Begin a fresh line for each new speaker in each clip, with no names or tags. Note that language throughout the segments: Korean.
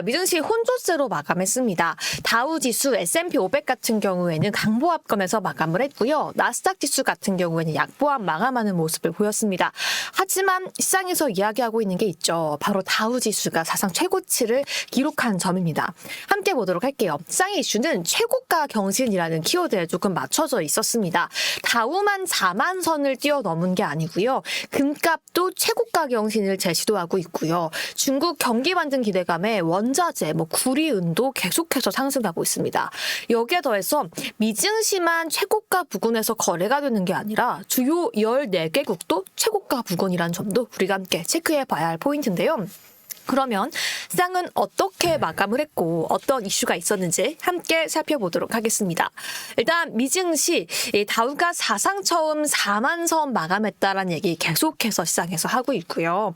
미증시 혼조세로 마감했습니다. 다우지수, S&P 500 같은 경우에는 강보합권에서 마감을 했고요. 나스닥 지수 같은 경우에는 약보합 마감하는 모습을 보였습니다. 하지만 시장에서 이야기하고 있는 게 있죠. 바로 다우지수가 사상 최고치를 기록한 점입니다. 함께 보도록 할게요. 시장의 이슈는 최고가 경신이라는 키워드에 조금 맞춰져 있었습니다. 다우만 4만 선을 뛰어넘은 게 아니고요. 금값도 최고가 경신을 재시도하고 있고요. 중국 경기 반등 기대감에 원자재, 구리은도 계속해서 상승하고 있습니다. 여기에 더해서 미증시만 최고가 부근에서 거래가 되는 게 아니라 주요 14개국도 최고가 부근이라는 점도 우리가 함께 체크해 봐야 할 포인트인데요. 그러면 시장은 어떻게 마감을 했고 어떤 이슈가 있었는지 함께 살펴보도록 하겠습니다. 일단 미증시 다우가 사상 처음 4만 선 마감했다라는 얘기 계속해서 시장에서 하고 있고요.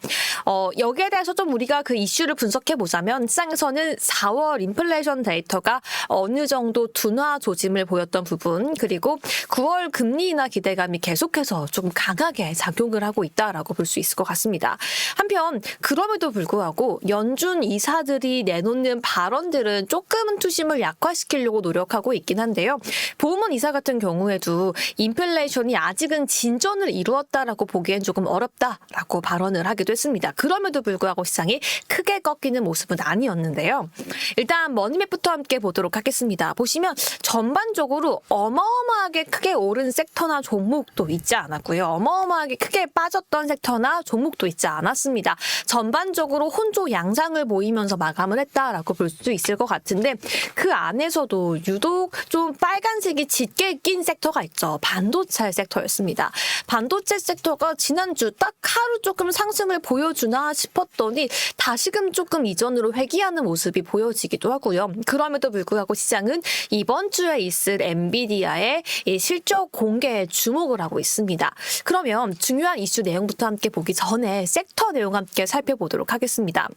여기에 대해서 좀 우리가 그 이슈를 분석해 보자면 시장에서는 4월 인플레이션 데이터가 어느 정도 둔화 조짐을 보였던 부분, 그리고 9월 금리 인하 기대감이 계속해서 좀 강하게 작용을 하고 있다라고 볼 수 있을 것 같습니다. 한편 그럼에도 불구하고 연준 이사들이 내놓는 발언들은 조금은 투심을 약화시키려고 노력하고 있긴 한데요. 보우먼 이사 같은 경우에도 인플레이션이 아직은 진전을 이루었다라고 보기엔 조금 어렵다라고 발언을 하기도 했습니다. 그럼에도 불구하고 시장이 크게 꺾이는 모습은 아니었는데요. 일단 머니맵부터 함께 보도록 하겠습니다. 보시면 전반적으로 어마어마하게 크게 오른 섹터나 종목도 있지 않았고요. 어마어마하게 크게 빠졌던 섹터나 종목도 있지 않았습니다. 전반적으로 혼조 양상을 보이면서 마감을 했다라고 볼 수 있을 것 같은데, 그 안에서도 유독 좀 빨간색이 짙게 낀 섹터가 있죠. 반도체 섹터였습니다. 반도체 섹터가 지난주 딱 하루 조금 상승을 보여주나 싶었더니 다시금 조금 이전으로 회귀하는 모습이 보여지기도 하고요. 그럼에도 불구하고 시장은 이번 주에 있을 엔비디아의 실적 공개에 주목을 하고 있습니다. 그러면 중요한 이슈 내용부터 함께 보기 전에 섹터 내용 함께 살펴보도록 하겠습니다.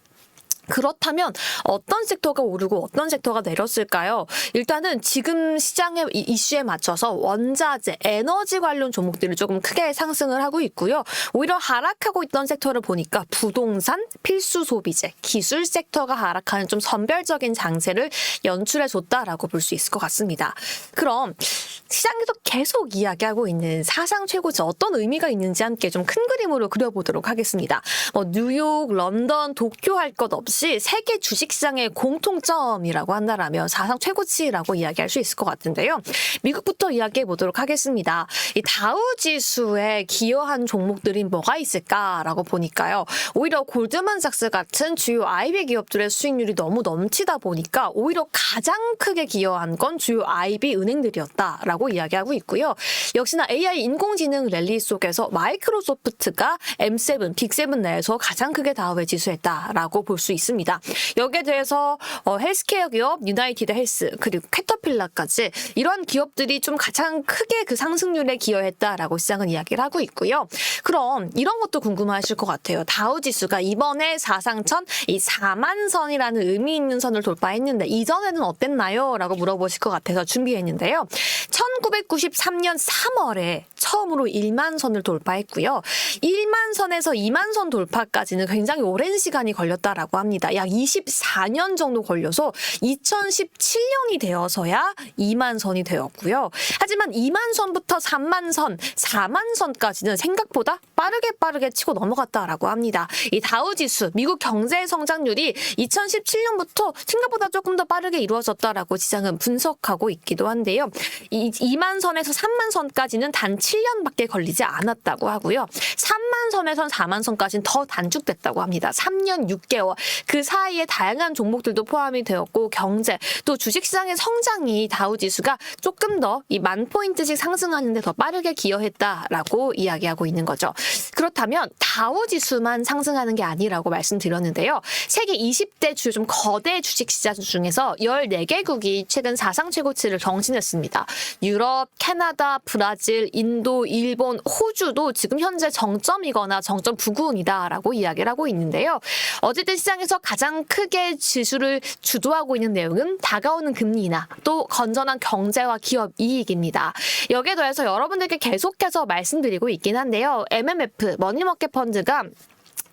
그렇다면 어떤 섹터가 오르고 어떤 섹터가 내렸을까요? 일단은 지금 시장의 이슈에 맞춰서 원자재, 에너지 관련 종목들이 조금 크게 상승을 하고 있고요. 오히려 하락하고 있던 섹터를 보니까 부동산, 필수 소비재, 기술 섹터가 하락하는 좀 선별적인 장세를 연출해줬다라고 볼 수 있을 것 같습니다. 그럼 시장에서 계속 이야기하고 있는 사상 최고치 어떤 의미가 있는지 함께 좀 큰 그림으로 그려보도록 하겠습니다. 뉴욕, 런던, 도쿄 할 것 없이 세계 주식시장의 공통점이라고 한다라면 사상 최고치라고 이야기할 수 있을 것 같은데요. 미국부터 이야기해 보도록 하겠습니다. 이 다우지수에 기여한 종목들이 뭐가 있을까라고 보니까요. 오히려 골드만삭스 같은 주요 IB 기업들의 수익률이 너무 넘치다 보니까 오히려 가장 크게 기여한 건 주요 IB 은행들이었다라고 이야기하고 있고요. 역시나 AI 인공지능 랠리 속에서 마이크로소프트가 M7, 빅7 내에서 가장 크게 다우에 지수했다라고 볼 수 있습니다. 여기에 대해서 헬스케어 기업 유나이티드 헬스, 그리고 캐터필라까지 이런 기업들이 좀 가장 크게 그 상승률에 기여했다라고 시장은 이야기를 하고 있고요. 그럼 이런 것도 궁금하실 것 같아요. 다우지수가 이번에 사상천 이 4만 선이라는 의미 있는 선을 돌파했는데 이전에는 어땠나요? 라고 물어보실 것 같아서 준비했는데요. 1993년 3월에 처음으로 1만 선을 돌파했고요. 1만 선에서 2만 선 돌파까지는 굉장히 오랜 시간이 걸렸다라고 합니다. 약 24년 정도 걸려서 2017년이 되어서야 2만 선이 되었고요. 하지만 2만 선부터 3만 선, 4만 선까지는 생각보다 빠르게 치고 넘어갔다라고 합니다. 이 다우지수, 미국 경제 성장률이 2017년부터 생각보다 조금 더 빠르게 이루어졌다라고 시장은 분석하고 있기도 한데요. 이 2만 선에서 3만 선까지는 단 7년밖에 걸리지 않았다고 하고요. 3만 선에서 4만 선까지는 더 단축됐다고 합니다. 3년 6개월. 그 사이에 다양한 종목들도 포함이 되었고 경제 또 주식시장의 성장이 다우지수가 조금 더 이 10,000포인트씩 상승하는 데 더 빠르게 기여했다라고 이야기하고 있는 거죠. 그렇다면 다우지수만 상승하는 게 아니라고 말씀드렸는데요. 세계 20대 주요 좀 거대 주식시장 중에서 14개국이 최근 사상 최고치를 경신했습니다. 유럽, 캐나다, 브라질, 인도, 일본, 호주도 지금 현재 정점이거나 정점 부근이다라고 이야기를 하고 있는데요. 어쨌든 시장에서 가장 크게 지수를 주도하고 있는 내용은 다가오는 금리 인하, 또 건전한 경제와 기업 이익입니다. 여기에 더해서 여러분들께 계속해서 말씀드리고 있긴 한데요. MMF, 머니마켓 펀드가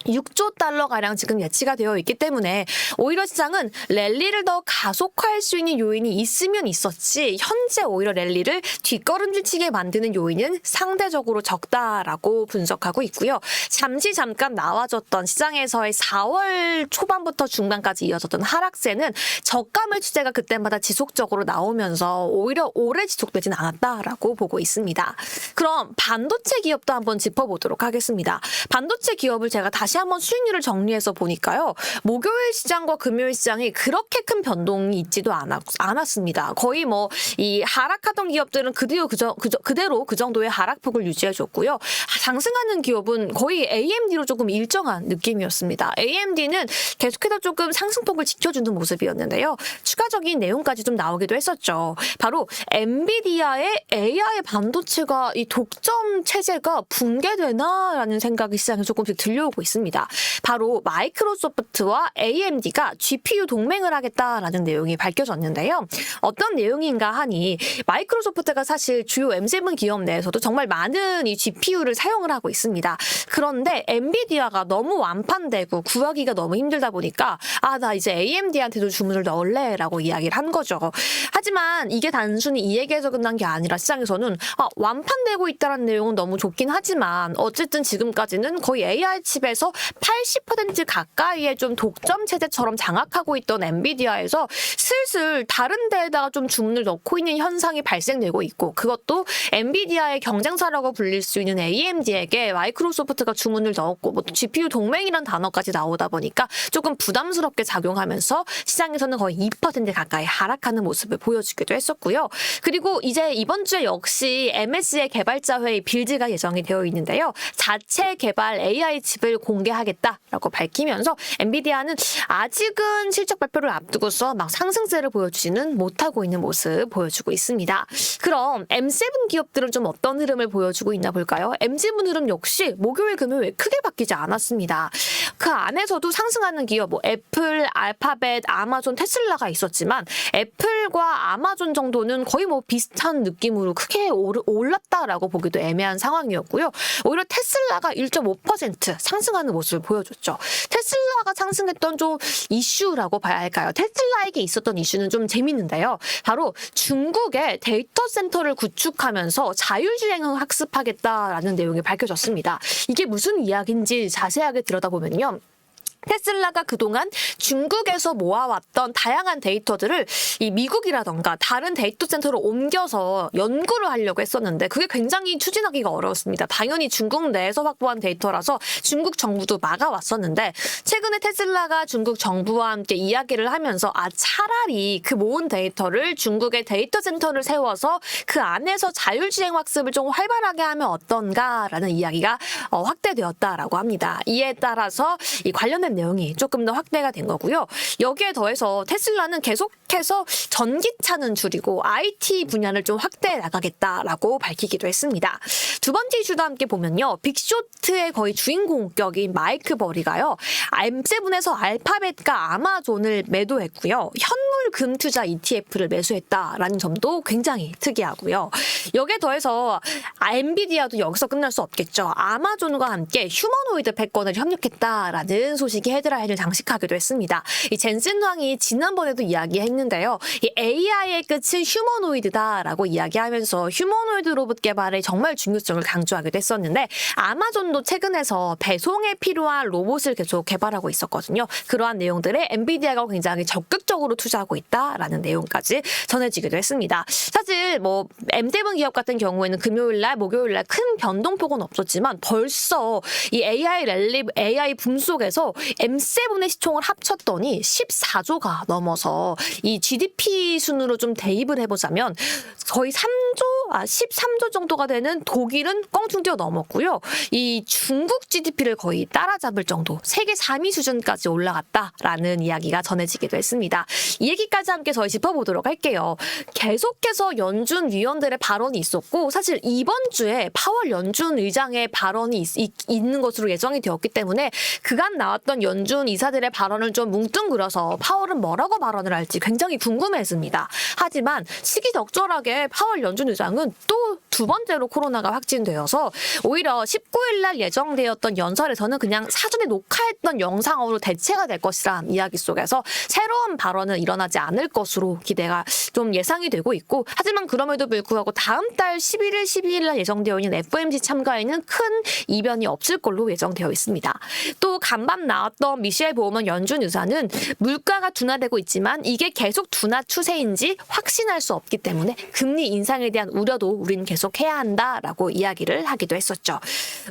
6조 달러가량 지금 예치가 되어 있기 때문에 오히려 시장은 랠리를 더 가속화할 수 있는 요인이 있으면 있었지 현재 오히려 랠리를 뒷걸음질치게 만드는 요인은 상대적으로 적다라고 분석하고 있고요. 잠깐 나와줬던 시장에서의 4월 초반부터 중반까지 이어졌던 하락세는 저가물 추세가 그때마다 지속적으로 나오면서 오히려 오래 지속되진 않았다라고 보고 있습니다. 그럼 반도체 기업도 한번 짚어보도록 하겠습니다. 반도체 기업을 제가 다시 한번 수익률을 정리해서 보니까요. 목요일 시장과 금요일 시장이 그렇게 큰 변동이 있지도 않았습니다. 거의 뭐 이 하락하던 기업들은 그대로 그 정도의 하락폭을 유지해줬고요. 상승하는 기업은 거의 AMD로 조금 일정한 느낌이었습니다. AMD는 계속해서 조금 상승폭을 지켜주는 모습이었는데요. 추가적인 내용까지 좀 나오기도 했었죠. 바로 엔비디아의 AI 반도체가 이 독점 체제가 붕괴되나라는 생각이 시장에 조금씩 들려오고 있습니다. 바로 마이크로소프트와 AMD가 GPU 동맹을 하겠다라는 내용이 밝혀졌는데요. 어떤 내용인가 하니 마이크로소프트가 사실 주요 M7 기업 내에서도 정말 많은 이 GPU를 사용을 하고 있습니다. 그런데 엔비디아가 너무 완판되고 구하기가 너무 힘들다 보니까 나 이제 AMD한테도 주문을 넣을래라고 이야기를 한 거죠. 하지만 이게 단순히 이 얘기에서 끝난 게 아니라 시장에서는 완판되고 있다는 내용은 너무 좋긴 하지만 어쨌든 지금까지는 거의 AI 칩에서 80% 가까이의 좀 독점 체제처럼 장악하고 있던 엔비디아에서 슬슬 다른 데에다가 좀 주문을 넣고 있는 현상이 발생되고 있고 그것도 엔비디아의 경쟁사라고 불릴 수 있는 AMD에게 마이크로소프트가 주문을 넣었고 뭐 GPU 동맹이란 단어까지 나오다 보니까 조금 부담스럽게 작용하면서 시장에서는 거의 2% 가까이 하락하는 모습을 보여주기도 했었고요. 그리고 이제 이번 주에 역시 MS의 개발자 회의 빌드가 예정이 되어 있는데요. 자체 개발 AI 칩을 공개하겠다라고 밝히면서 엔비디아는 아직은 실적 발표를 앞두고서 막 상승세를 보여주지는 못하고 있는 모습 보여주고 있습니다. 그럼 M7 기업들은 좀 어떤 흐름을 보여주고 있나 볼까요? M7 흐름 역시 목요일, 금요일 크게 바뀌지 않았습니다. 그 안에서도 상승하는 기업, 뭐 애플, 알파벳, 아마존, 테슬라가 있었지만 애플과 아마존 정도는 거의 뭐 비슷한 느낌으로 크게 올랐다라고 보기도 애매한 상황이었고요. 오히려 테슬라가 1.5% 상승하는 모습을 보여줬죠. 테슬라가 상승했던 좀 이슈라고 봐야 할까요? 테슬라에게 있었던 이슈는 좀 재밌는데요. 바로 중국의 데이터 센터를 구축하면서 자율주행을 학습하겠다라는 내용이 밝혀졌습니다. 이게 무슨 이야기인지 자세하게 들여다보면요. 테슬라가 그동안 중국에서 모아왔던 다양한 데이터들을 이 미국이라던가 다른 데이터 센터로 옮겨서 연구를 하려고 했었는데 그게 굉장히 추진하기가 어려웠습니다. 당연히 중국 내에서 확보한 데이터라서 중국 정부도 막아왔었는데 최근에 테슬라가 중국 정부와 함께 이야기를 하면서 차라리 그 모은 데이터를 중국의 데이터 센터를 세워서 그 안에서 자율주행 학습을 좀 활발하게 하면 어떤가라는 이야기가 확대되었다라고 합니다. 이에 따라서 이 관련된 내용이 조금 더 확대가 된 거고요. 여기에 더해서 테슬라는 계속해서 전기차는 줄이고 IT 분야를 좀 확대해 나가겠다라고 밝히기도 했습니다. 두 번째 이슈도 함께 보면요. 빅쇼트의 거의 주인공격인 마이크 버리가요. M7에서 알파벳과 아마존을 매도했고요. 현물 금투자 ETF를 매수했다라는 점도 굉장히 특이하고요. 여기에 더해서 엔비디아도 여기서 끝날 수 없겠죠. 아마존과 함께 휴머노이드 패권을 협력했다라는 소식이 헤드라인을 장식하기도 했습니다. 이 젠슨 황이 지난번에도 이야기했는데요. 이 AI의 끝은 휴머노이드다라고 이야기하면서 휴머노이드 로봇 개발의 정말 중요성을 강조하기도 했었는데 아마존도 최근에서 배송에 필요한 로봇을 계속 개발하고 있었거든요. 그러한 내용들에 엔비디아가 굉장히 적극적으로 투자하고 있다라는 내용까지 전해지기도 했습니다. 사실 뭐 M7 기업 같은 경우에는 금요일날, 목요일날 큰 변동폭은 없었지만 벌써 이 AI 랠리, AI 붐 속에서 M7의 시총을 합쳤더니 14조가 넘어서 이 GDP 순으로 좀 대입을 해보자면 거의 13조 정도가 되는 독일은 껑충 뛰어넘었고요. 이 중국 GDP를 거의 따라잡을 정도, 세계 3위 수준까지 올라갔다라는 이야기가 전해지기도 했습니다. 이 얘기까지 함께 저희 짚어보도록 할게요. 계속해서 연준 위원들의 발언이 있었고 사실 이번 주에 파월 연준 의장의 발언이 있는 것으로 예정이 되었기 때문에 그간 나왔던 연준 이사들의 발언을 좀 뭉뚱그려서 파월은 뭐라고 발언을 할지 굉장히 궁금했습니다. 하지만 시기적절하게 파월 연준 의장은 또 두 번째로 코로나가 확진되어서 오히려 19일 날 예정되었던 연설에서는 그냥 사전에 녹화했던 영상으로 대체가 될 것이라는 이야기 속에서 새로운 발언은 일어나지 않을 것으로 기대가 좀 예상이 되고 있고, 하지만 그럼에도 불구하고 다음 달 11일, 12일 날 예정되어 있는 FOMC 참가에는 큰 이변이 없을 걸로 예정되어 있습니다. 또 간밤 나왔던 미셸 보우먼 연준 의사는 물가가 둔화되고 있지만 이게 계속 둔화 추세인지 확신할 수 없기 때문에 금리 인상에 대한 우려도 우리는 계속 해야 한다라고 이야기를 하기도 했었죠.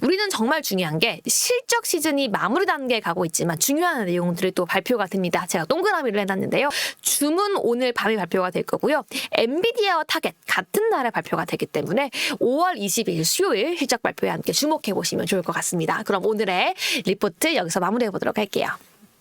우리는 정말 중요한 게 실적 시즌이 마무리 단계에 가고 있지만 중요한 내용들이 또 발표가 됩니다. 제가 동그라미를 해놨는데요. 줌은 오늘 밤에 발표가 될 거고요. 엔비디아와 타겟 같은 날에 발표가 되기 때문에 5월 20일 수요일 실적 발표에 함께 주목해 보시면 좋을 것 같습니다. 그럼 오늘의 리포트 여기서 마무리해 보도록 할게요.